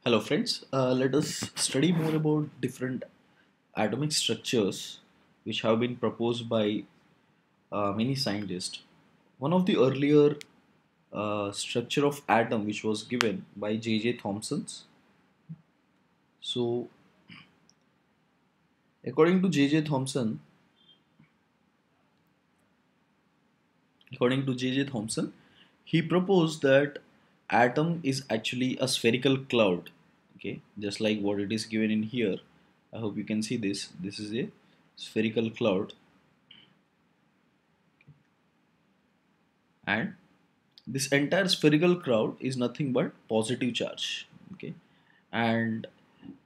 Hello friends, let us study more about different atomic structures which have been proposed by many scientists. One of the earlier structure of atom which was given by J.J. Thomson's. So according to J.J. Thomson, according to J.J. Thomson, he proposed that atom is actually a spherical cloud. Okay, just like what it is given in here. I hope you can see this. This is a spherical cloud, and this entire spherical cloud is nothing but positive charge. Okay, and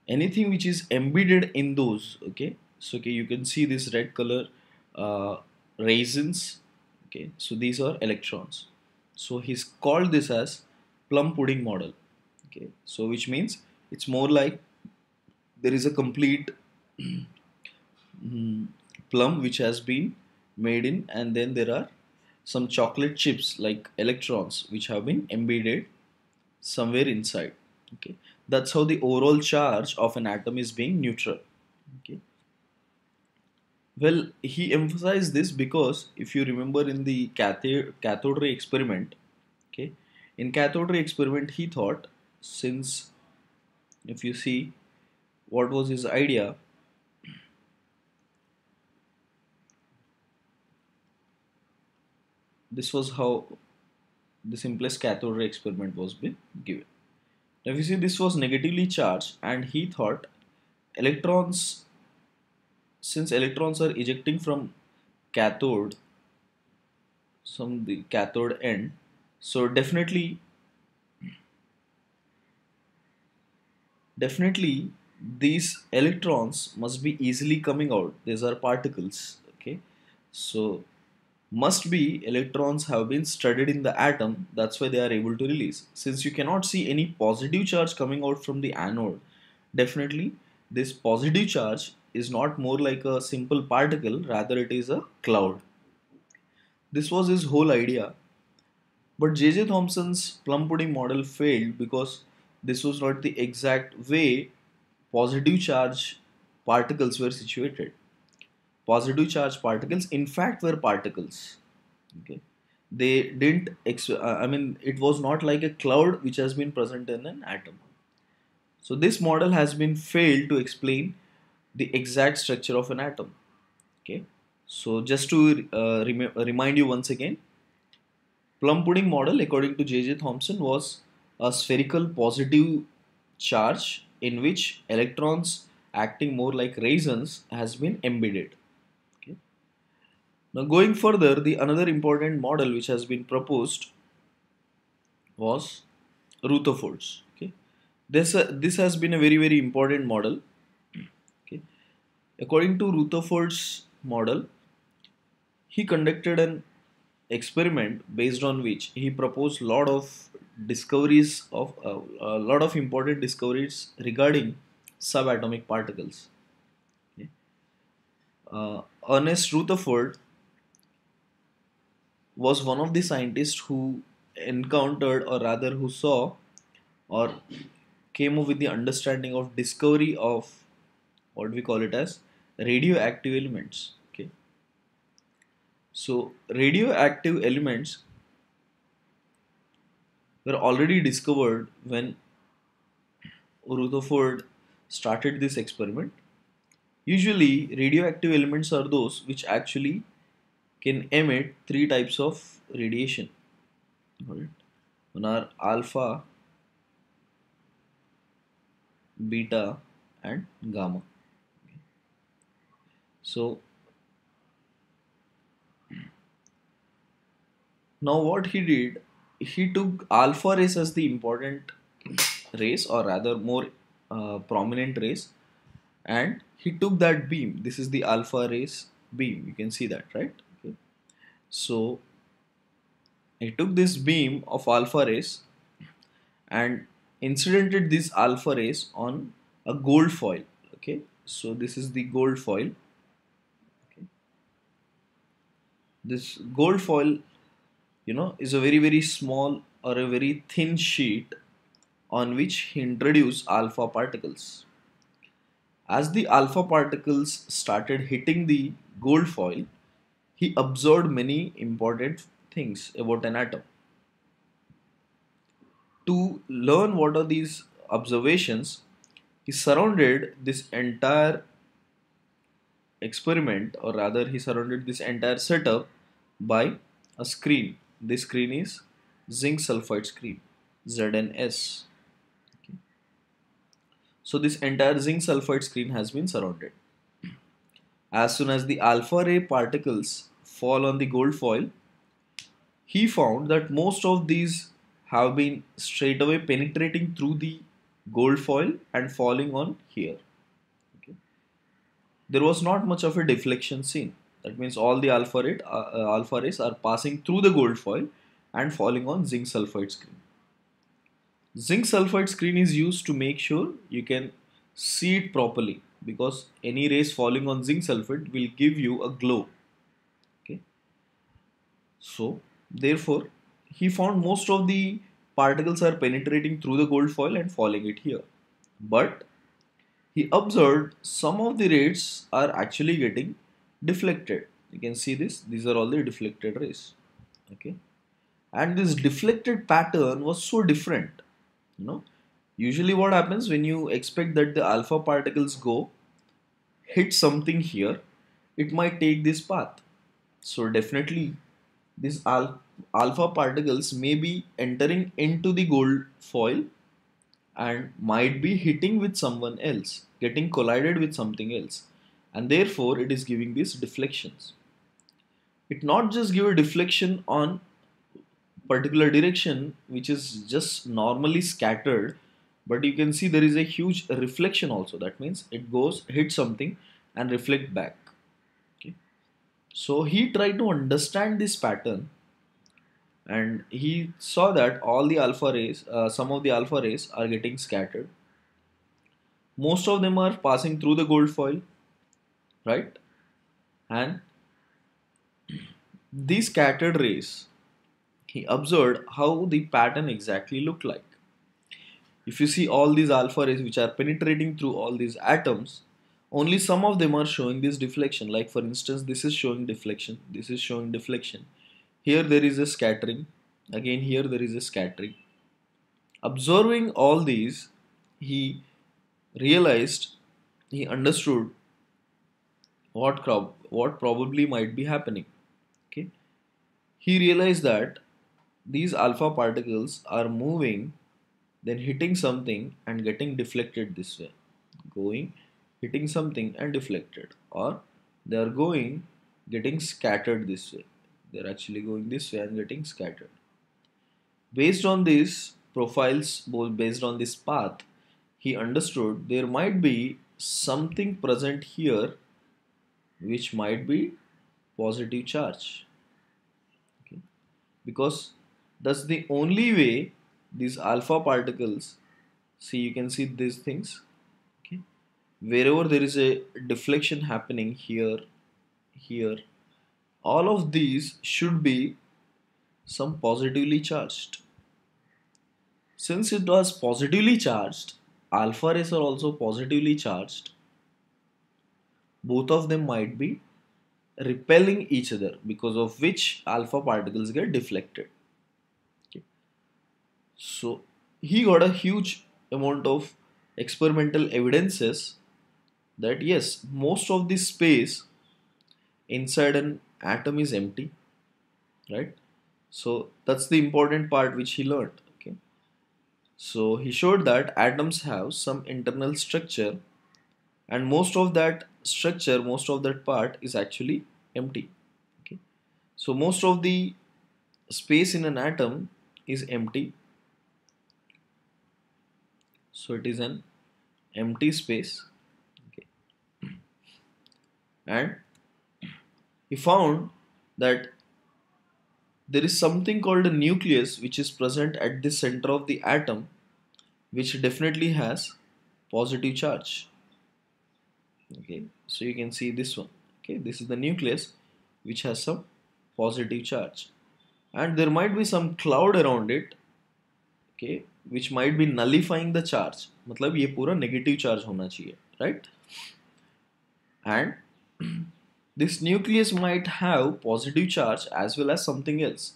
anything which is embedded in those, okay, so okay, you can see this red color uh, raisins. Okay, so these are electrons. So he's called this as plum pudding model. Okay, so which means it's more like there is a complete mm, plum which has been made in, and then there are some chocolate chips like electrons which have been embedded somewhere inside. Okay, that's how the overall charge of an atom is being neutral. Okay, well, he emphasized this because if you remember in the cathode ray experiment, okay, in cathode ray experiment he thought, since if you see what was his idea, this was how the simplest cathode ray experiment was been given. Now if you see, this was negatively charged, and he thought electrons, since electrons are ejecting from cathode, from the cathode end, so definitely these electrons must be easily coming out. These are particles. Okay, so must be electrons have been studied in the atom, that's why they are able to release. Since you cannot see any positive charge coming out from the anode, definitely this positive charge is not more like a simple particle, rather it is a cloud. This was his whole idea. But J.J. Thomson's plum pudding model failed because this was not the exact way positive charge particles were situated. Positive charge particles, in fact, were particles. Okay, they didn't. I mean, it was not like a cloud which has been present in an atom. So this model has been failed to explain the exact structure of an atom. Okay, so just to remind you once again, plum pudding model, according to J.J. Thomson, was a spherical positive charge in which electrons acting more like raisins has been embedded. Okay. Now going further, the another important model which has been proposed was Rutherford's. Okay. This has been a very important model. Okay. According to Rutherford's model, he conducted an experiment based on which he proposed lot of discoveries of a lot of important discoveries regarding subatomic particles. Okay. Ernest Rutherford was one of the scientists who encountered, or rather who saw or came up with the understanding of discovery of what we call it as radioactive elements. Okay, so radioactive elements were already discovered when Rutherford started this experiment. Usually, radioactive elements are those which actually can emit three types of radiation. Alright. One are alpha, beta, and gamma. So now what he did, he took alpha rays as the important rays, or rather more prominent rays, and he took that beam. This is the alpha rays beam. You can see that, right? Okay. So he took this beam of alpha rays and incidented these alpha rays on a gold foil. Okay, so this is the gold foil. Okay. This gold foil, is a very small or a very thin sheet on which he introduced alpha particles. As the alpha particles started hitting the gold foil, he observed many important things about an atom. To learn what are these observations, he surrounded this entire experiment, or rather, he surrounded this entire setup by a screen. This screen is zinc sulfide screen, ZNS. So, this entire zinc sulfide screen has been surrounded. As soon as the alpha ray particles fall on the gold foil, he found that most of these have been straight away penetrating through the gold foil and falling on here. Okay. There was not much of a deflection seen. That means all the alpha rays are passing through the gold foil and falling on zinc sulfide screen. Zinc sulfide screen is used to make sure you can see it properly, because any rays falling on zinc sulfide will give you a glow. Okay. So therefore he found most of the particles are penetrating through the gold foil and falling it here. But he observed some of the rays are actually getting deflected. You can see this, these are all the deflected rays. Okay. And this deflected pattern was so different. Usually what happens when you expect that the alpha particles go hit something here, it might take this path. So definitely these alpha particles may be entering into the gold foil and might be hitting with someone else, getting collided with something else, and therefore it is giving these deflections. It not just give a deflection on particular direction which is just normally scattered, but you can see there is a huge reflection also. That means it goes hit something and reflect back. Okay. So he tried to understand this pattern, and he saw that all the alpha rays, some of the alpha rays are getting scattered. Most of them are passing through the gold foil, right? And these scattered rays, he observed how the pattern exactly looked like. If you see all these alpha rays which are penetrating through all these atoms, only some of them are showing this deflection. Like for instance, this is showing deflection, this is showing deflection. Here there is a scattering, again here there is a scattering. Observing all these, he realized, he understood what probably might be happening. Okay, he realized that these alpha particles are moving, then hitting something and getting deflected this way, going, hitting something and deflected, or they are going, getting scattered this way. They are actually going this way and getting scattered. Based on these profiles, based on this path, he understood there might be something present here which might be positive charge. Okay. Because that's the only way these alpha particles, see, you can see these things. Okay. Wherever there is a deflection happening here, here, all of these should be some positively charged. Since it was positively charged, alpha rays are also positively charged, both of them might be repelling each other, because of which alpha particles get deflected. Okay. So he got a huge amount of experimental evidences that yes, most of the space inside an atom is empty, right? So that's the important part which he learned. Okay. So he showed that atoms have some internal structure, and most of that structure, most of that part is actually empty. Okay. So most of the space in an atom is empty. So it is an empty space. Okay. And he found that there is something called a nucleus which is present at the center of the atom, which definitely has positive charge. Okay, so you can see this one. Okay, this is the nucleus which has some positive charge, and there might be some cloud around it. Okay, which might be nullifying the charge, मतलब ये पूरा negative charge होना चाहिए, right? And this nucleus might have positive charge as well as something else,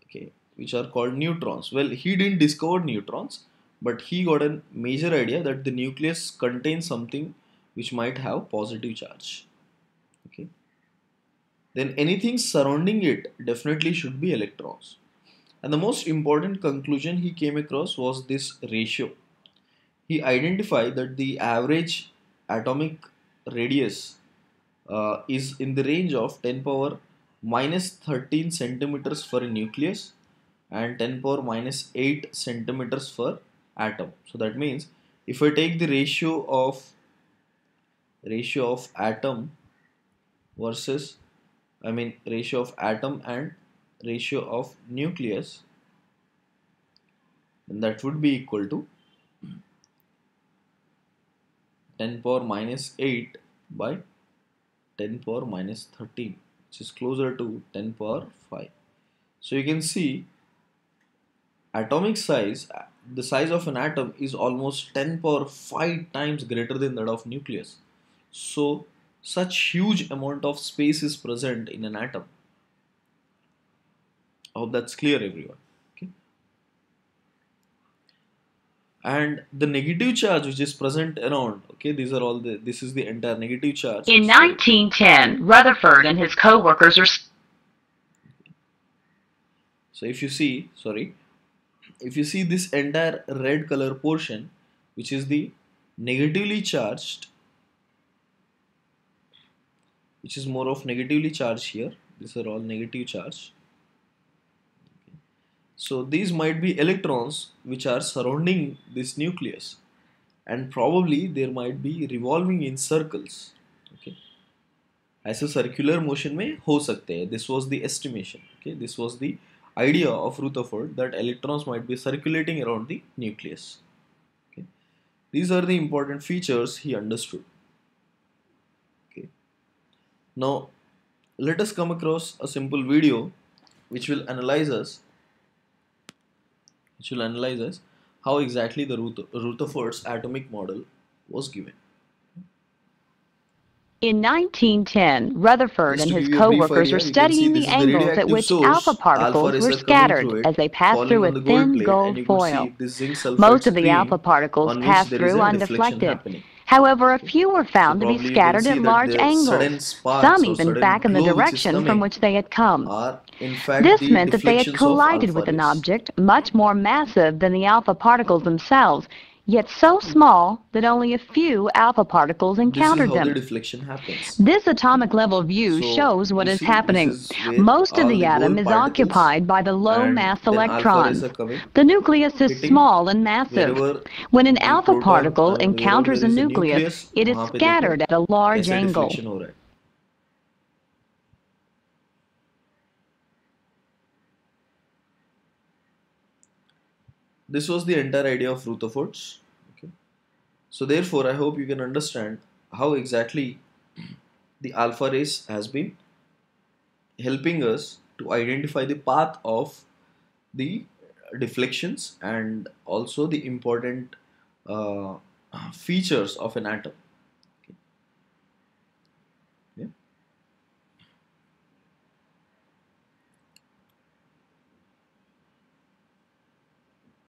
okay, which are called neutrons. Well, he didn't discover neutrons, but he got a major idea that the nucleus contains something which might have positive charge, okay. Then anything surrounding it definitely should be electrons. And the most important conclusion he came across was this ratio. He identified that the average atomic radius is in the range of 10 power minus 13 centimeters for a nucleus and 10 power minus 8 centimeters for atom. So that means if I take the ratio of atom versus, I mean ratio of atom and ratio of nucleus, then that would be equal to 10 power minus 8 by 10 power minus 13, which is closer to 10 power 5. So you can see atomic size, the size of an atom is almost 10 power 5 times greater than that of nucleus. So such huge amount of space is present in an atom. I hope that's clear, everyone. Okay. And the negative charge which is present around, okay, these are all this is the entire negative charge. In 1910, Rutherford and his co-workers are... So if you see, if you see this entire red color portion, which is the negatively charged, which is more of negatively charged here, these are all negative charge. So these might be electrons which are surrounding this nucleus, and probably there might be revolving in circles. Okay, ऐसे circular motion में हो सकते हैं. This was the estimation. Okay, this was the idea of Rutherford that electrons might be circulating around the nucleus. Okay, these are the important features he understood. Okay, now let us come across a simple video which will analyze how exactly the Rutherford's atomic model was given. In 1910, Rutherford and his co-workers were studying the angles at which alpha particles were scattered as they passed through a thin gold foil. Most of the alpha particles passed through undeflected. However, a few were found to be scattered at large angles, some even back in the direction from which they had come. This meant that they had collided with an object much more massive than the alpha particles themselves, yet so small that only a few alpha particles encountered them. This is how the deflection happens. This atomic level view shows what is happening. Most of the atom is occupied by the low mass electrons. The nucleus is small and massive. When an alpha particle encounters a nucleus, it is scattered at a large angle. This was the entire idea of Rutherford's. Okay. So therefore, I hope you can understand how exactly the alpha rays has been helping us to identify the path of the deflections and also the important features of an atom.